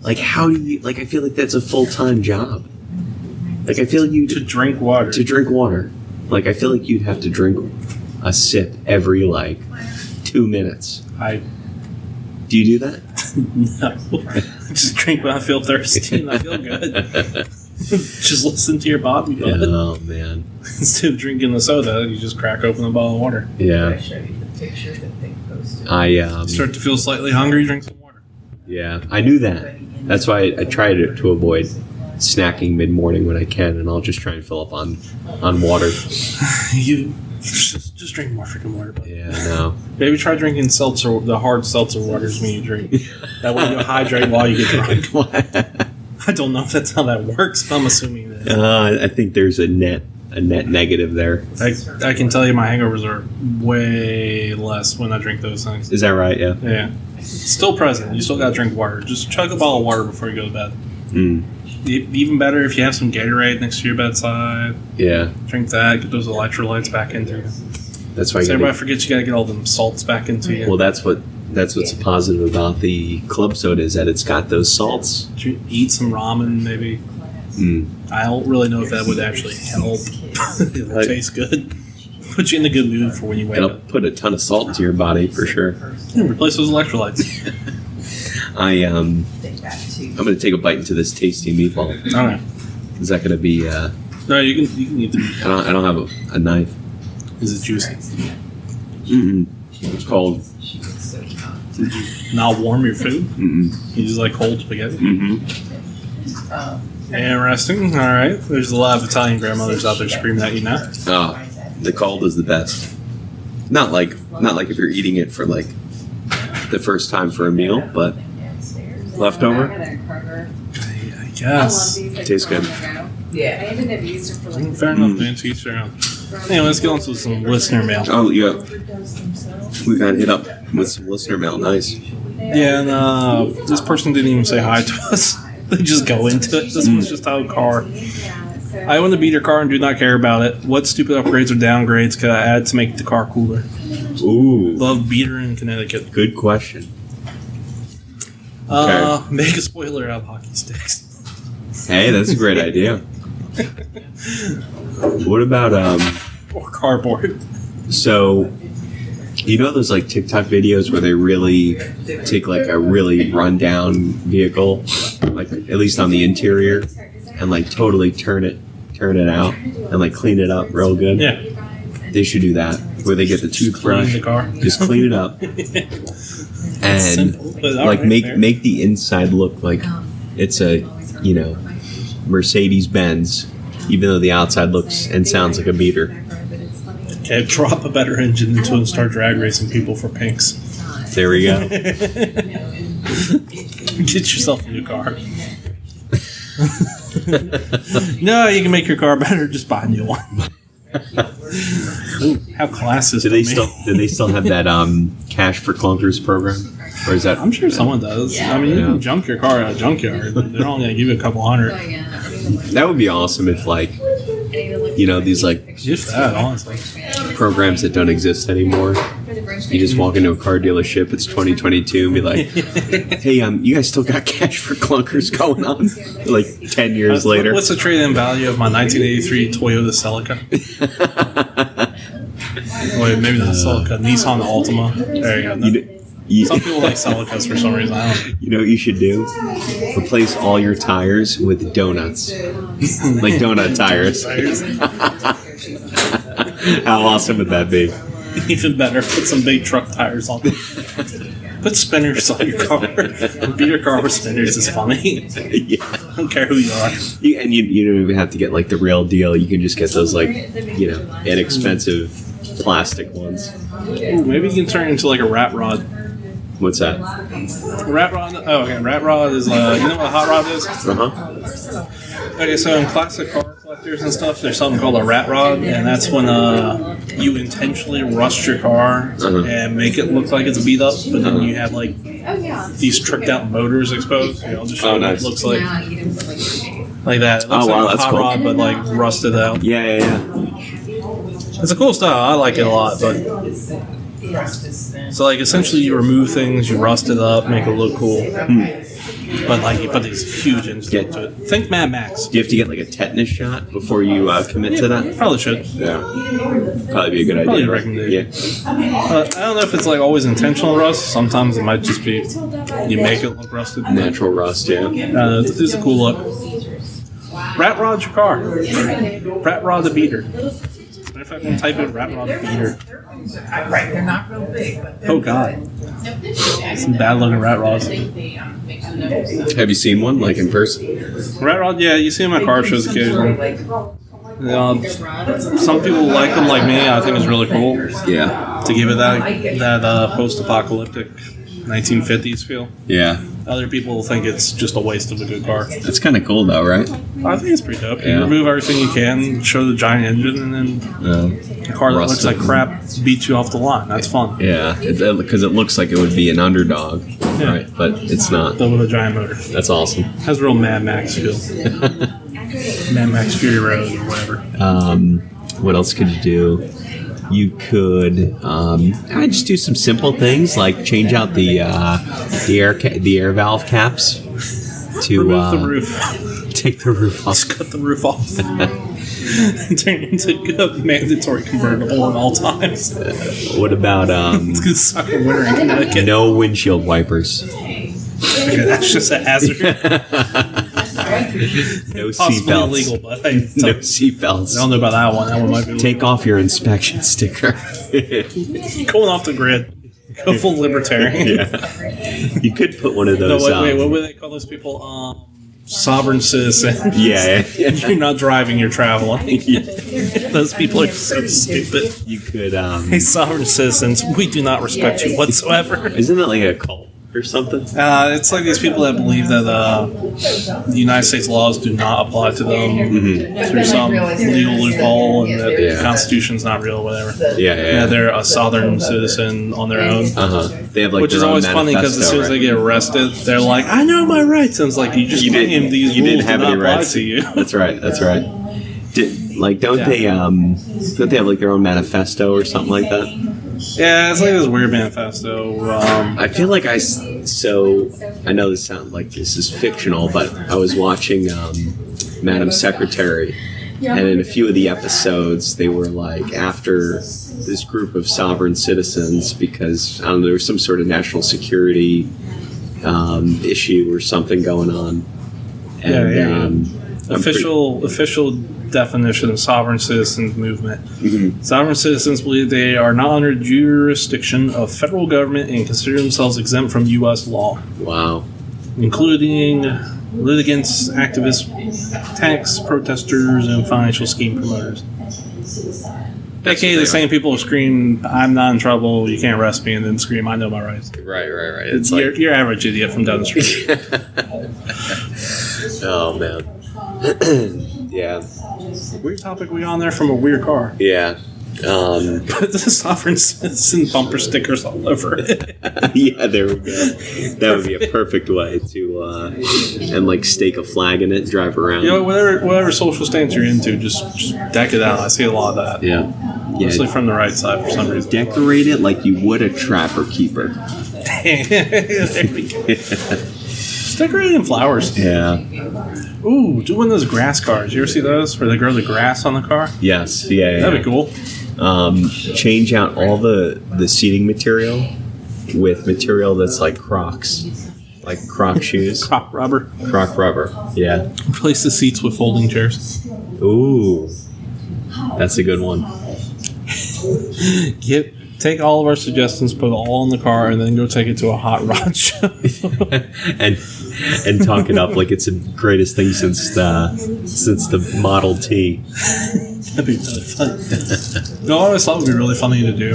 like, how do you, like, I feel like that's a full-time job. Like, I feel like
To drink water.
to drink water. Like, I feel like you'd have to drink a sip every, like, 2 minutes. Do you do that?
No. Just drink when I feel thirsty and I feel good. Just listen to your body. Bud.
Oh, man.
Instead of drinking the soda, you just crack open a bottle of water.
Yeah.
show you the picture that they posted.
You start to feel slightly hungry, drink some water.
Yeah, I knew that. That's why I try to avoid snacking mid-morning when I can, and I'll just try and fill up on water.
You just drink more freaking water, bud.
Yeah, no.
Maybe try drinking seltzer, the hard seltzer waters when you drink. That way you hydrate while you get drunk. I don't know if that's how that works, but I'm assuming that.
I think there's a net negative there.
I can tell you my hangovers are way less when I drink those things.
Is that right? Yeah.
Yeah. Still present. You still got to drink water. Just chug a bottle of water before you go to bed. Even better if you have some Gatorade next to your bedside.
Yeah.
Drink that. Get those electrolytes back into you.
That's why.
So everybody forgets you got to get all them salts back into you.
Well, that's what's positive about the club soda is that it's got those salts.
Eat some ramen, maybe. I don't really know if that would actually help. It will taste good. Put you in a good mood for when you wake
It'll
up.
put a ton of salt into your body for sure.
Yeah, replace those electrolytes.
I'm going to take a bite into this tasty meatball.
All right.
Is that going to be?
No, you can eat them.
I don't have a knife.
Is it juicy?
It's cold.
Did you not warm your food? You just like cold spaghetti? Interesting. All right. There's a lot of Italian grandmothers out there screaming at you now.
Oh, the cold is the best. Not like if you're eating it for like the first time for a meal, but leftover.
I guess.
Tastes good.
Yeah. I ended up using for like
Fair enough, man. To each their own. Anyway, let's get on to some listener mail.
Oh yeah, we got hit up with some listener mail. Nice.
Yeah, and this person didn't even say hi to us. They just go into it. This was just our car. I own the beater car and do not care about it. What stupid upgrades or downgrades could I add to make the car cooler?
Ooh.
Love beater in Connecticut.
Good question.
Make a spoiler out of hockey sticks.
Hey, that's a great idea. What about
Or cardboard.
so you know those like TikTok videos where they really take like a really rundown vehicle, like at least on the interior, and like totally turn it out and like clean it up real good?
Yeah.
They should do that, where they get the toothbrush,
Clean the car.
just clean it up, and
Simple, but
like
alright,
make
fair.
make the inside look like it's a, you know, Mercedes Benz, even though the outside looks and sounds like a beater.
Okay, drop a better engine into it and start drag racing people for pinks.
There we go.
Get yourself a new car. No, you can make your car better. Just buy a new one. Ooh, how classist
Do they
of me.
do they still have that cash for clunkers program, or is that?
I'm sure someone does. I mean, you can junk your car at a junkyard. They're only going to give you a couple hundred.
That would be awesome if, like, you know, these like
Just that, honestly.
programs that don't exist anymore. You just walk into a car dealership. It's 2022, and be like, "Hey, you guys still got cash for clunkers going on?" Like 10 years later.
What's the trade-in value of my 1983 Toyota Celica? Wait, maybe the Celica. Nissan Altima. There you go. Some people like Celicas for some reason. I don't know.
You know what you should do? Replace all your tires with donuts. Like donut tires. How awesome would that be?
Even better, put some big truck tires on. Put spinners on your car. Beat your car with spinners is funny.
Yeah.
I don't care who you are.
You don't even have to get like the real deal. You can just get those like, you know, inexpensive plastic ones.
Ooh, maybe you can turn it into like a rat rod.
What's that?
Rat rod? Oh, okay. Rat rod is, you know what a hot rod is?
Uh-huh.
Okay, so in classic car collectors and stuff, there's something called a rat rod, and that's when you intentionally rust your car and make it look like it's beat up, but then you have like these tricked out motors exposed. I'll just show you what it looks like. Like that. It looks like a
that's
hot
cool.
rod, but like rusted out.
Yeah.
It's a cool style. I like it a lot, but so like essentially you remove things, you rust it up, make it look cool. But like you put these huge engines into it. Think Mad Max.
Do you have to get like a tetanus shot before you commit to that?
Probably should.
Yeah. Probably be a good
Probably
idea.
a recommendation.
Yeah.
I don't know if it's like always intentional rust. Sometimes it might just be you make it look rusted.
Natural rust, yeah.
It's a cool look. Rat rod's your car. Rat rod the beater. What if I can type in rat rod the beater?
Right, they're not real big, but they're
Oh god. Some bad looking rat rods.
Have you seen one like in person?
Rat rod, yeah, you see them at car shows occasionally. Some people like them like me. I think it's really cool
Yeah.
to give it that post-apocalyptic 1950s feel.
Yeah.
Other people think it's just a waste of a good car.
That's kind of cool though, right?
I think it's pretty dope. You
Yeah.
remove everything you can, show the giant engine, and then a car that looks like crap beats you off the line. That's fun.
Yeah, because it looks like it would be an underdog, right? But it's not.
Though with a giant motor.
That's awesome.
Has real Mad Max feel. Mad Max Fury Road or whatever.
What else could you do? You could just do some simple things like change out the air valve caps to
Remove the roof.
take the roof off.
Just cut the roof off. Turn it into a mandatory convertible at all times.
What about
It's gonna suck a winter in Connecticut.
no windshield wipers?
Okay, that's just a hazard.
No
Possibly
seatbelts.
illegal, but
No
hey, I
seatbelts.
don't know about that one. That one might be
Take off your inspection sticker.
going off the grid. Go full libertarian.
Yeah. You could put one of
No,
those.
wait, what would they call those people? Sovereign citizen.
Yeah.
You're not driving, you're traveling. Those people are so stupid.
You could.
Hey, sovereign citizens, we do not respect you whatsoever.
Isn't that like a cult or something?
It's like these people that believe that the United States laws do not apply to them through some legal loophole, and that the Constitution's not real, or whatever.
Yeah.
They're a Southern citizen on their own.
They have like
Which is
their own
always funny because as soon as they
manifesto,
get arrested, they're like, "I know my rights." And it's like you just claim these rules do not apply to you.
That's right. Don't they have like their own manifesto or something like that?
Yeah, it's like this weird manifesto.
I feel like I know this sounds like this is fictional, but I was watching Madam Secretary, and in a few of the episodes, they were like after this group of sovereign citizens because I don't know, there was some sort of national security issue or something going on. And
Official definition of sovereign citizens movement. Sovereign citizens believe they are not under jurisdiction of federal government and consider themselves exempt from U.S. law.
Wow.
Including litigants, activists, tax protesters, and financial scheme promoters. AKA the same people who scream, "I'm not in trouble, you can't arrest me," and then scream, "I know my rights."
Right.
It's your average idiot from down the street.
Oh, man. Yeah.
Weird topic we on there from a weird car.
Yeah.
Put the sovereign citizen bumper stickers all over it.
Yeah, there we go. That would be a perfect way to, and like stake a flag in it and drive around.
You know, whatever social stance you're into, just deck it out. I see a lot of that.
Yeah.
Mostly from the right side for some reason.
Decorate it like you would a trapper keeper.
There we go. Just decorating flowers.
Yeah.
Ooh, do one of those grass cars. You ever see those? Where they grow the grass on the car?
Yes. Yeah.
That'd be cool.
Change out all the seating material with material that's like Crocs. Like Croc shoes.
Croc rubber.
Croc rubber. Yeah.
Replace the seats with folding chairs.
Ooh. That's a good one.
Take all of our suggestions, put it all in the car, and then go take it to a hot rod show.
and talk it up like it's the greatest thing since the Model T.
That'd be really funny. No, I always thought would be really funny to do.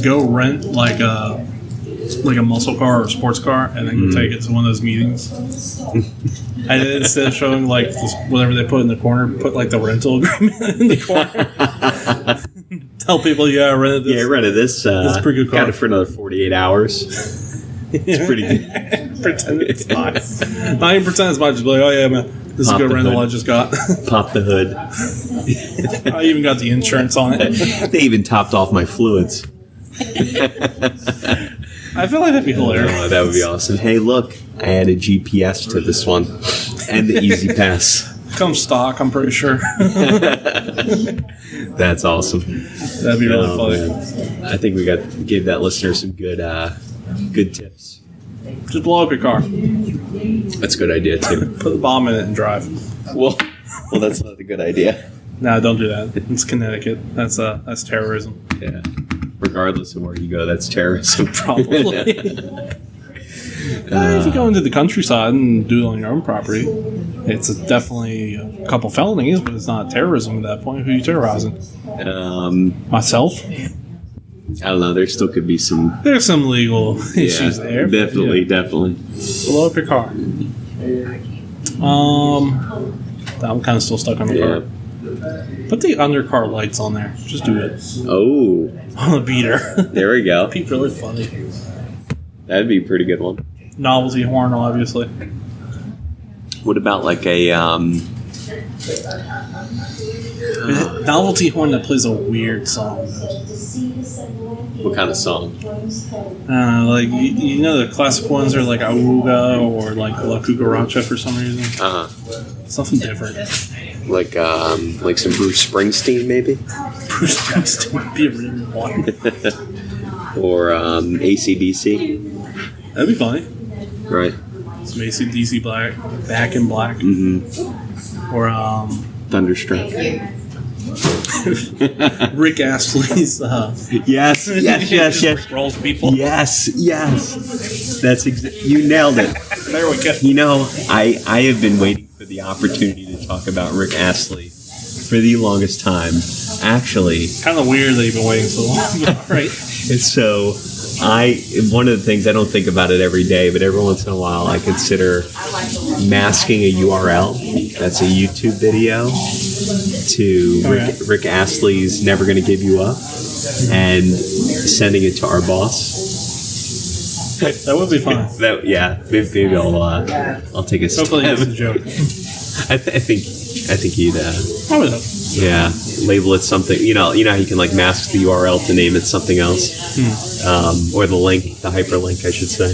Go rent like a muscle car or a sports car, and then go take it to one of those meetings. And then instead of showing like whatever they put in the corner, put like the rental agreement in the corner. Tell people, I rented this.
Yeah, I rented this.
It's a pretty good car.
Got it for another 48 hours. It's pretty good.
Pretend it's not. Not even pretend it's mine. Just be like, "Oh yeah, man, this is a good rental I just got."
Pop the hood.
I even got the insurance on it.
They even topped off my fluids.
I feel like that'd be hilarious.
Oh, that would be awesome. Hey, look, I added GPS to this one and the Easy Pass.
Comes stock, I'm pretty sure.
That's awesome.
That'd be really funny.
Man. I think we gave that listener some good tips.
Just blow up your car.
That's a good idea too.
Put the bomb in it and drive.
Well, that's not a good idea.
No, don't do that. It's Connecticut. That's terrorism.
Yeah. Regardless of where you go, that's terrorism.
Probably. If you go into the countryside and do it on your own property, it's definitely a couple felonies, but it's not terrorism at that point. Who are you terrorizing? Myself?
I don't know. There still could be some.
There's some legal issues there.
Definitely.
Blow up your car. I'm kind of still stuck on the car. Put the undercar lights on there. Just do it.
Oh.
On the beater.
There we go.
That'd be really funny.
That'd be a pretty good one.
Novelty horn, obviously.
What about like a
novelty horn that plays a weird song?
what kind of song?
Like you know the classic ones are like Auga or like La Cucaracha for some reason. Something different.
Like some Bruce Springsteen maybe?
Bruce Springsteen would be a really one.
Or AC/DC.
That'd be funny.
Right.
Some AC/DC Black, Back in Black.
Mm-hmm.
Or
Thunderstruck.
Rick Astley's.
Yes.
Rolls people.
Yes. That's you nailed it.
There we go.
You know, I have been waiting for the opportunity to talk about Rick Astley for the longest time. Actually,
Kind of weird that you've been waiting so long, right?
it's so One of the things, I don't think about it every day, but every once in a while I consider masking a URL that's a YouTube video to Rick Astley's Never Gonna Give You Up and sending it to our boss.
That would be fun.
Maybe I'll take a stab.
Hopefully it's a joke.
I think he'd
I would hope.
label it something. You know how you can like mask the URL to name it something else, or the hyperlink, I should say.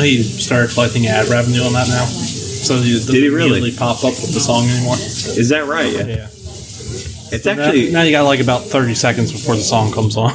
He started collecting ad revenue on that now, so he doesn't immediately pop up with the song anymore.
Is that right?
Yeah.
It's actually
now you got like about 30 seconds before the song comes on.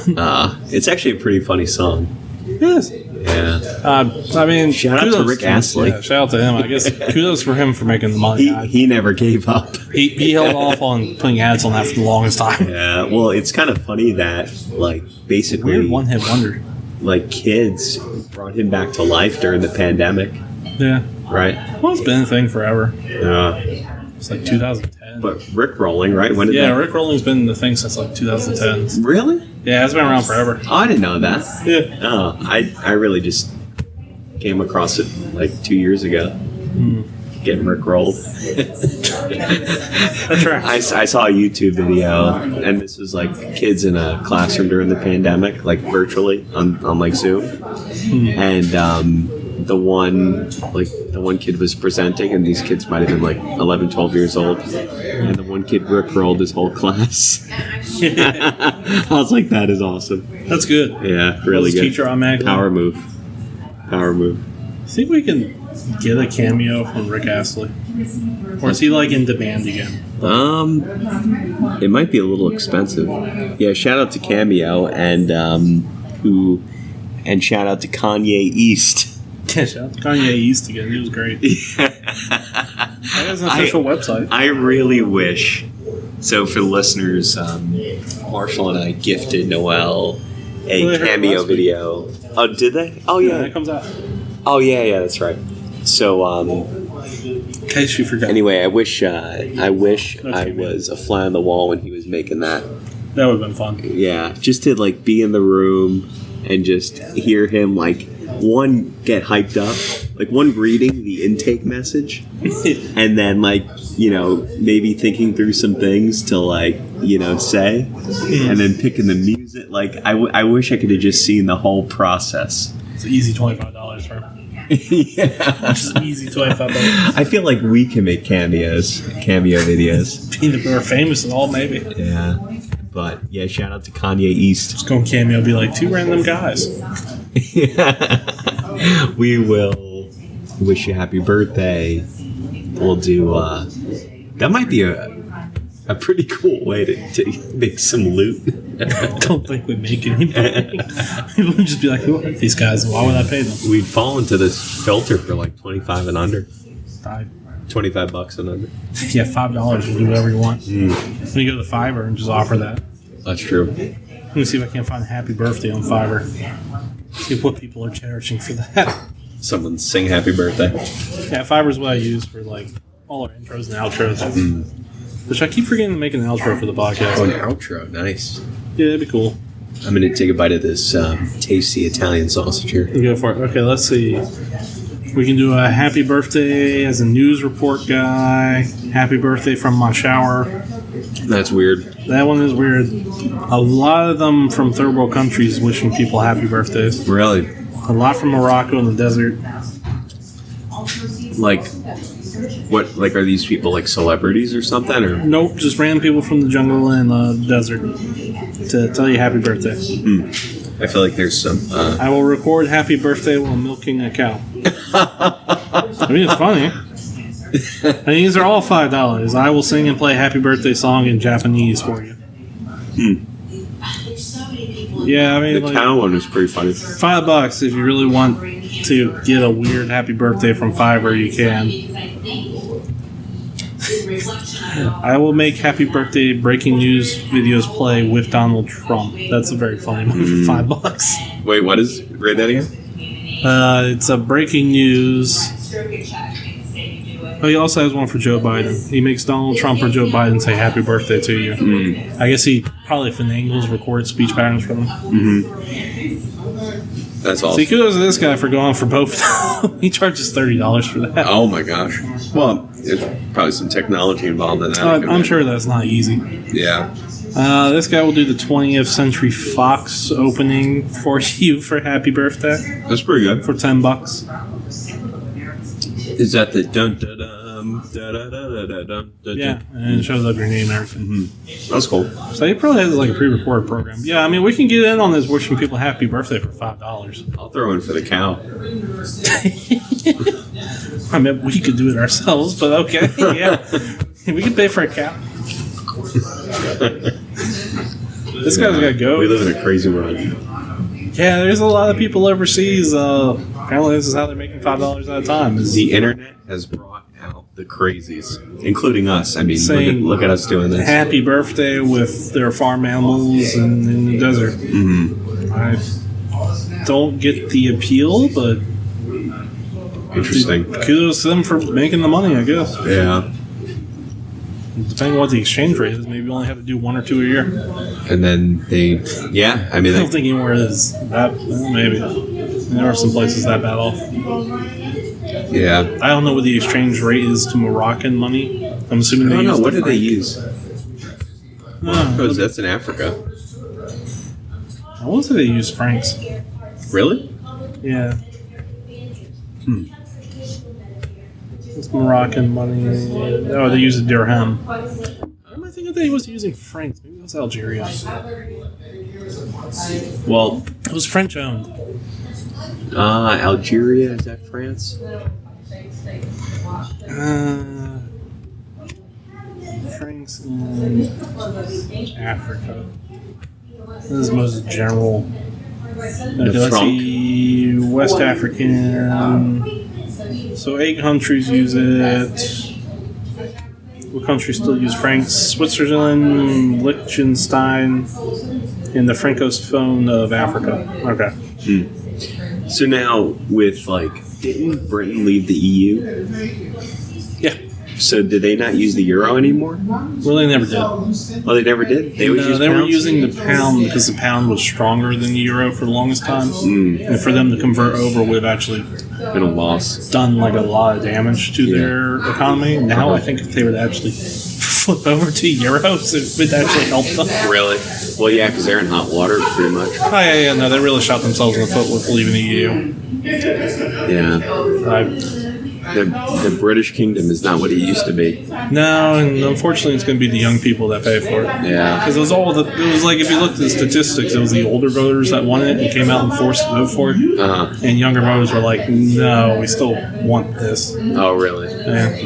It's actually a pretty funny song.
It is.
Yeah.
I mean,
shout out to Rick Astley.
Yeah, shout out to him. I guess kudos for him for making the money.
He never gave up.
He held off on putting ads on that for the longest time.
Yeah. Well, it's kind of funny that like basically
weird one-hit wonder.
Like kids brought him back to life during the pandemic.
Yeah.
Right.
Well, it's been a thing forever.
Yeah.
It's like 2010.
But Rickrolling, right? When did
Rickrolling's been the thing since like 2010.
Really?
Yeah, it's been around forever.
Oh, I didn't know that.
Yeah.
Oh, I really just came across it like 2 years ago. Getting Rickrolled.
That's right.
I saw a YouTube video, and this was like kids in a classroom during the pandemic, like virtually on like Zoom, and the one kid was presenting, and these kids might have been like 11, 12 years old, and the one kid rickrolled his whole class. I was like, that is awesome.
That's good.
Yeah, really good.
Teacher automatically.
Power move.
I think we can get a cameo from Rick Astley, or is he like in demand again?
It might be a little expensive. Yeah, shout out to Cameo and shout out to Kanye East.
Yeah, shout out to Kanye East again. He was great. That has an official website.
I really wish. So for the listeners, Marshall and I gifted Noelle a Cameo video. Oh, did they? Oh yeah,
it comes out.
Oh yeah, that's right. So
in case you forgot.
Anyway, I wish I was a fly on the wall when he was making that.
That would have been fun.
Yeah, just to like be in the room and just hear him like one get hyped up, like one reading the intake message, and then like maybe thinking through some things to like say, and then picking the music. Like I wish I could have just seen the whole process.
It's an easy $25 for him.
Yeah,
just easy $25.
I feel like we can make cameo videos.
If we were famous at all, maybe.
Yeah, but yeah, shout out to Kanye East.
Just go on Cameo, be like 2 random guys.
Yeah. We will wish you happy birthday. We'll do. That might be a pretty cool way to make some loot.
I don't think we'd make anything. People would just be like, who are these guys? Why would I pay them?
We'd fall into this filter for like 25 and under. $25 and under.
Yeah, $5. You do whatever you want. When you go to Fiverr and just offer that.
That's true.
Let me see if I can find happy birthday on Fiverr. See what people are cherishing for that.
Someone sing happy birthday.
Yeah, Fiverr's what I use for like all our intros and outros. Which I keep forgetting to make an outro for the podcast.
Oh, an outro. Nice.
Yeah, that'd be cool.
I'm going to take a bite of this tasty Italian sausage here.
Go for it. Okay, let's see. We can do a happy birthday as a news report guy. Happy birthday from my shower.
That's weird.
That one is weird. A lot of them from third world countries wishing people happy birthdays.
Really?
A lot from Morocco in the desert.
Like, what? Like, are these people like celebrities or something? Or
nope, just random people from the jungle and the desert to tell you happy birthday.
I feel like there's some.
I will record happy birthday while milking a cow. I mean, it's funny. And these are all $5. I will sing and play a happy birthday song in Japanese for you. Yeah, I mean,
the cow one was pretty funny.
$5 if you really want to get a weird happy birthday from Fiverr, you can. I will make happy birthday breaking news videos play with Donald Trump. That's a very funny one for $5.
Wait, what is? Read that again.
It's a breaking news But he also has one for Joe Biden. He makes Donald Trump or Joe Biden say happy birthday to you. I guess he probably finagles record speech patterns for them.
That's awesome.
See, kudos to this guy for going for both. He charges $30 for that.
Oh my gosh. Well, there's probably some technology involved in that.
I'm sure that's not easy.
Yeah.
This guy will do the 20th Century Fox opening for you for happy birthday
That's pretty good.
for $10.
Is that the dun da dum da da da da da dum da?
Yeah, and it shows up your name and everything.
That's cool.
So he probably has like a pre-recorded program. Yeah, I mean, we can get in on this wishing people happy birthday for $5.
I'll throw in for the cow.
I mean, we could do it ourselves, but okay, yeah. We could pay for a cow. This guy's got to go.
We live in a crazy world.
Yeah, there's a lot of people overseas. Apparently, this is how they're making $5 at a time.
The internet has brought out the crazies, including us. I mean,
Saying
look at us doing this.
Happy birthday with their farm animals in the desert. I don't get the appeal, but
Interesting.
kudos to them for making the money, I guess.
Yeah.
Depending on what the exchange rate is, maybe you only have to do 1 or 2 a year.
And then I mean,
I don't think anywhere is that. Well, maybe there are some places that bad off.
yeah.
I don't know what the exchange rate is to Moroccan money. I'm assuming
I
they
don't know.
use
What
the
do they
franc.
use? Because that's in Africa.
I want to say they use francs.
Really?
Yeah. It's Moroccan money. Oh, they use a dirham. Why am I thinking that he was using francs? Maybe it was Algeria.
Well,
It was French owned.
Algeria, is that France?
Francs in Africa. This is most general. Okay, let's
franc.
see. West African. So 8 countries use it. What countries still use francs? Switzerland, Liechtenstein, and the Francophone of Africa. Okay.
So now, with didn't Britain leave the EU?
Yeah.
So did they not use the euro anymore?
Well, they never did.
Oh, they never did. They always used
They were
pounds?
using the pound because the pound was stronger than the euro for the longest time. And for them to convert over would have actually
Been a loss.
done a lot of damage to their economy. Now I think if they would actually flip over to euros, it would actually help them.
Really? Well, yeah, because they're in hot water, pretty much.
Oh yeah, no, they really shot themselves in the foot with leaving the EU.
Yeah.
I,
The British Kingdom is not what it used to be.
No, and unfortunately, it's going to be the young people that pay for it.
Yeah.
Because it was like if you looked at the statistics, it was the older voters that won it and came out and forced to vote for it, and younger voters were like, "No, we still want this."
Oh, really?
Yeah.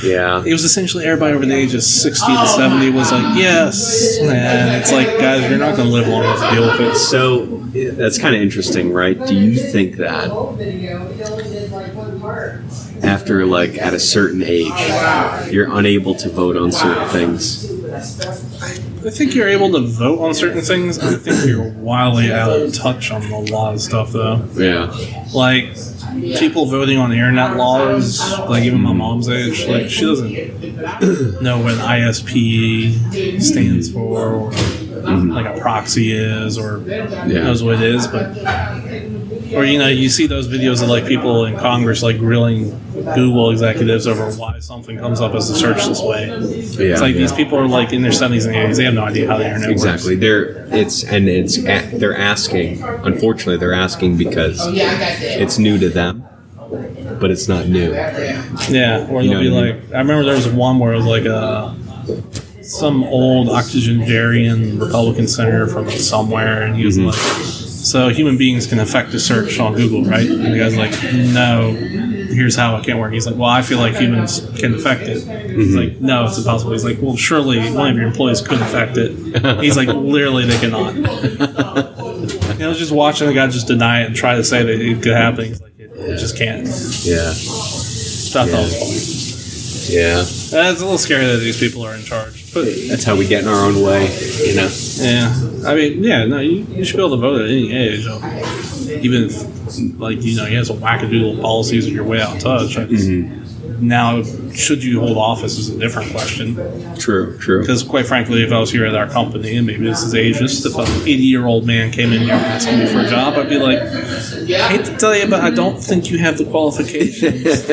Yeah.
It was essentially everybody over the age of 60 to 70 was like, "Yes," and it's like, guys, you're not going to live long enough to deal with it.
So that's kind of interesting, right? Do you think that after at a certain age, you're unable to vote on certain things?
I think you're able to vote on certain things. I think you're wildly out of touch on a lot of stuff, though.
Yeah.
Like, people voting on internet laws, even my mom's age, she doesn't know what ISP stands for, or a proxy is, or knows what it is, but... Or, you see those videos of, people in Congress, grilling Google executives over why something comes up as a search this way.
Yeah.
It's these people are, in their 70s and 80s. They have no idea how the internet
Exactly.
works.
They're asking, unfortunately, they're asking because it's new to them, but it's not new.
Yeah, or they'll be I remember there was one where it was some old octogenarian Republican senator from somewhere, and he was so human beings can affect a search on Google, right? And the guy's like, no, here's how it can't work. He's like, well, I feel like humans can affect it. He's like, no, it's impossible. He's like, well, surely one of your employees could affect it. He's like, literally, they cannot. I was just watching the guy just deny it and try to say that it could happen. He's like, it just can't.
Yeah.
So I thought it was funny.
Yeah.
It's a little scary that these people are in charge. But
That's how we get in our own way,
yeah, I mean, you should be able to vote at any age. Even if, you have some wackadoodle policies and you're way out of touch. Now, should you hold office is a different question.
True.
Because quite frankly, if I was here at our company, and maybe this is ageist, if an 80-year-old man came in here asking me for a job, I'd be like, I hate to tell you, but I don't think you have the qualifications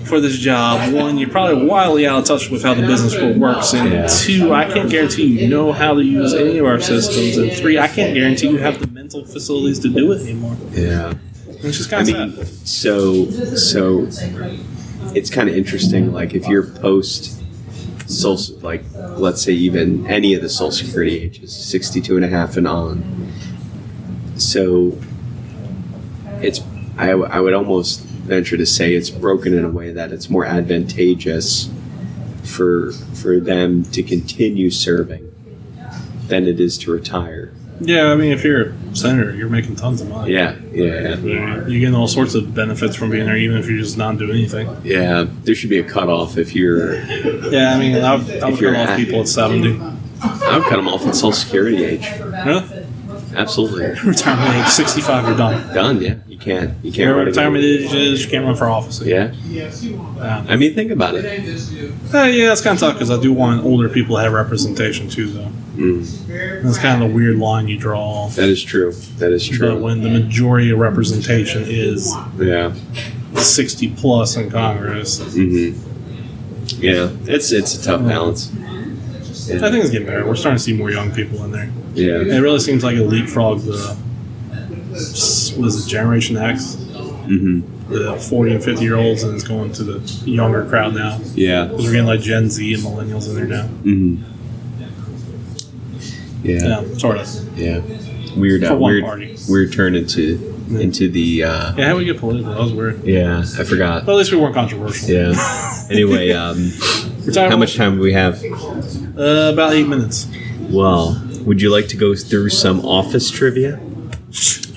for this job. One, you're probably wildly out of touch with how the business world works. And two, I can't guarantee you know how to use any of our systems. And three, I can't guarantee you have the mental facilities to do it anymore.
Yeah.
It's just kind of sad.
So it's kind of interesting. Like if you're post social, like let's say even any of the Social Security ages, 62 and a half and on. So it's I would almost venture to say it's broken in a way that it's more advantageous for them to continue serving than it is to retire.
Yeah, I mean, if you're a senator, you're making tons of money.
Yeah.
You're getting all sorts of benefits from being there, even if you're just not doing anything.
Yeah, there should be a cutoff if you're...
Yeah, I mean, I would cut off people at 70.
I would cut them off at Social Security age.
Really?
Absolutely.
Retirement age, 65, you're done.
Done, yeah. You can't
Your
run
retirement
again.
age is you can't run for office.
Yeah. I mean, think about it.
Yeah, that's kind of tough because I do want older people to have representation too, though. That's kind of the weird line you draw.
That is true.
But when the majority of representation is 60 plus in Congress,
Yeah, it's a tough balance.
I think it's getting better. We're starting to see more young people in there.
Yeah.
It really seems like a leapfrog the what is it, Generation X? The 40 and 50-year-olds, and it's going to the younger crowd now.
Yeah.
Because we're getting like Gen Z and millennials in there now.
Yeah.
Yeah, sort of.
Yeah. Weird.
For one party.
Weird turn into the.
Yeah, how we get political? That was weird.
Yeah, I forgot.
But at least we weren't controversial.
Yeah. Anyway, how much time do we have?
About 8 minutes.
Well, would you like to go through some Office trivia?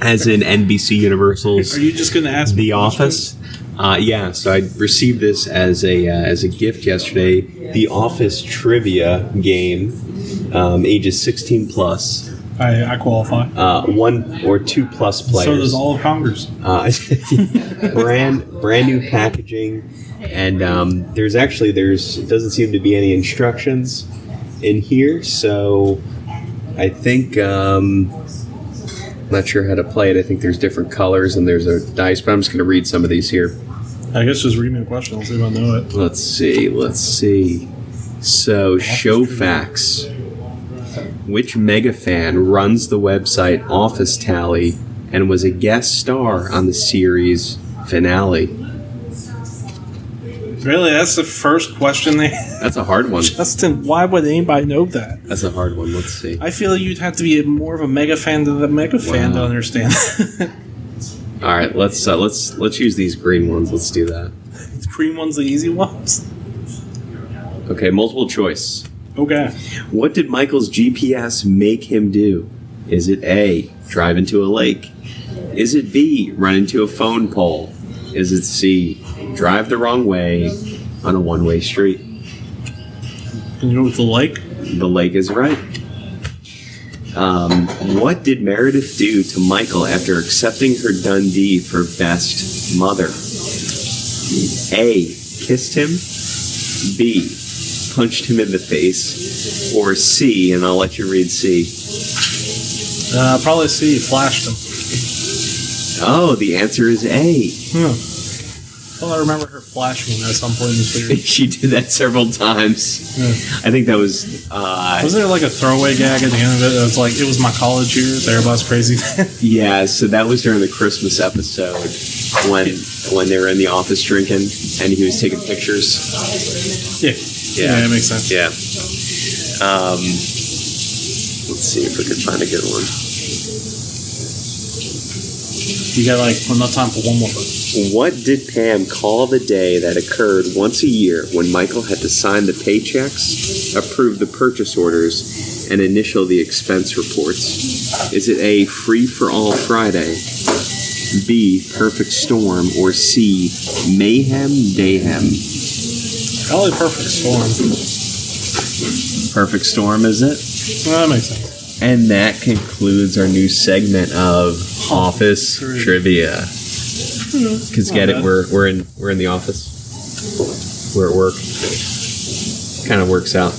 As in NBC Universal's
Are you just going to ask me
The Office? Yeah, so I received this as a gift yesterday. The Office trivia game, ages 16 plus.
I qualify.
1 or 2 plus players.
So does all of Congress.
brand new packaging, and there doesn't seem to be any instructions in here, so I think not sure how to play it. I think there's different colors and there's a dice, but I'm just going to read some of these here.
I guess just read me a question. I'll see if I know it.
Let's see. So, show facts. Which mega fan runs the website Office Tally and was a guest star on the series finale?
Really? That's the first question they
That's a hard one.
Justin, why would anybody know that?
That's a hard one. Let's see.
I feel you'd have to be more of a mega fan than the mega fan to understand.
All right, let's use these green ones. Let's do that.
The green one's the easy ones.
Okay, multiple choice.
Okay.
What did Michael's GPS make him do? Is it A, drive into a lake? Is it B, run into a phone pole? Is it C, drive the wrong way on a one-way street?
Can you go with the lake?
The lake is right. What did Meredith do to Michael after accepting her Dundee for best mother? A, kissed him. B, punched him in the face. Or C, and I'll let you read C.
Probably C, flashed him.
Oh, the answer is A.
Well, I remember her flashing him at some point in the series.
She did that several times.
Yeah.
I think that was...
Wasn't there like a throwaway gag at the end of it? It was like, it was my college years. Everybody's crazy.
Yeah, so that was during the Christmas episode when they were in the office drinking and he was taking pictures.
Yeah, it makes sense.
Yeah. Let's see if we can find a good one.
You got like enough time for one more.
What did Pam call the day that occurred once a year when Michael had to sign the paychecks, approve the purchase orders, and initial the expense reports? Is it A, Free for All Friday, B, Perfect Storm, or C, Mayhem Dayhem?
Probably Perfect Storm.
Perfect Storm, is it?
Well, that makes sense.
And that concludes our new segment of Office Trivia. Because get it, we're in the office. where it worked. Kind of works out.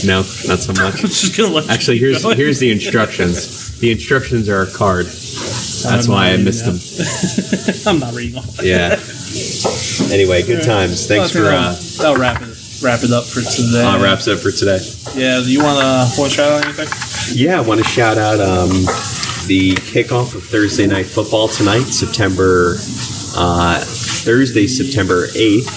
No, not so much.
I'm just gonna let
Actually,
you go.
here's the instructions. The instructions are a card. That's
I'm
why I
not
missed them.
reading that. I'm not reading all that.
Yeah. Anyway, good times. Thanks for.
That'll wrap it up for today.
Wraps up for today.
Yeah. Do you want to shout out anything?
Yeah, I want to shout out the kickoff of Thursday Night Football tonight, Thursday, September 8th.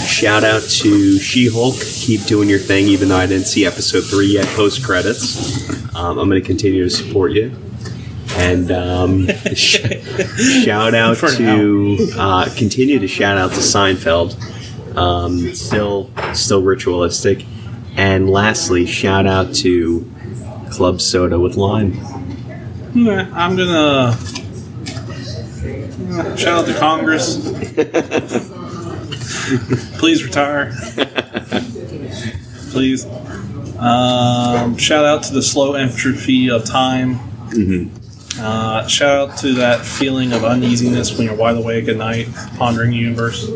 Shout out to She-Hulk. Keep doing your thing, even though I didn't see episode 3 yet, post credits. I'm going to continue to support you. And shout out to continue to shout out to Seinfeld. Still ritualistic. And lastly, shout out to Club Soda with Lime.
Yeah, I'm gonna shout out to Congress. Please retire. Please. Shout out to the slow entropy of time.
Mm-hmm.
Shout out to that feeling of uneasiness when you're wide awake at night, pondering the universe.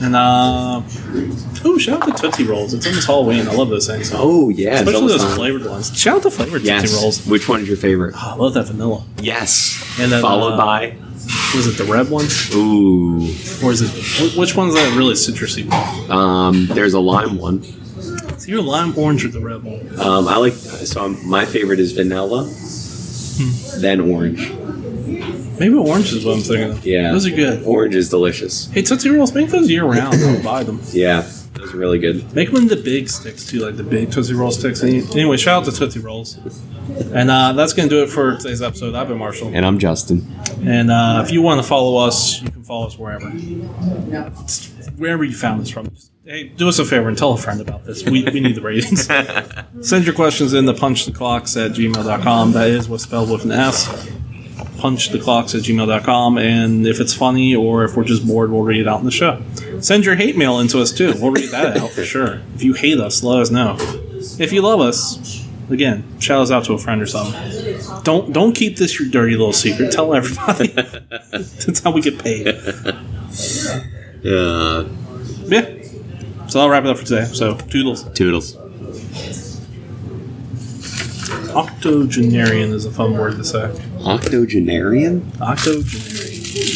And shout out to Tootsie Rolls. It's almost Halloween. I love those things.
Oh yeah,
Especially those flavored ones. Shout out to flavored Tootsie Rolls.
Which one's your favorite?
Oh, I love that vanilla.
Yes.
And then,
followed by.
Was it the red one?
Ooh.
Or is it which one's that really citrusy one?
There's a lime one.
So you're lime, orange, or the red one?
My favorite is vanilla, then orange.
Maybe orange is what I'm thinking of.
Yeah.
Those are good.
Orange is delicious.
Hey, Tootsie Rolls, make those year round. I'll buy them.
Yeah, those are really good.
Make them into big sticks too, like the big Tootsie Roll sticks. Anyway, shout out to Tootsie Rolls. And that's going to do it for today's episode. I've been Marshall.
And I'm Justin.
And if you want to follow us, you can follow us wherever. Wherever you found this from. Hey, do us a favor and tell a friend about this. We need the ratings. Send your questions in to punchtheclocks@gmail.com. That is what's spelled with an S. punchtheclocks@gmail.com. And if it's funny or if we're just bored, we'll read it out in the show. Send your hate mail into us too. We'll read that out for sure. If you hate us, let us know. If you love us, again, shout us out to a friend or something. Don't keep this your dirty little secret. Tell everybody. That's how we get paid. Yeah. So I'll wrap it up for today. So toodles. Octogenarian is a fun word to say.
Octogenarian?
Octogenarian.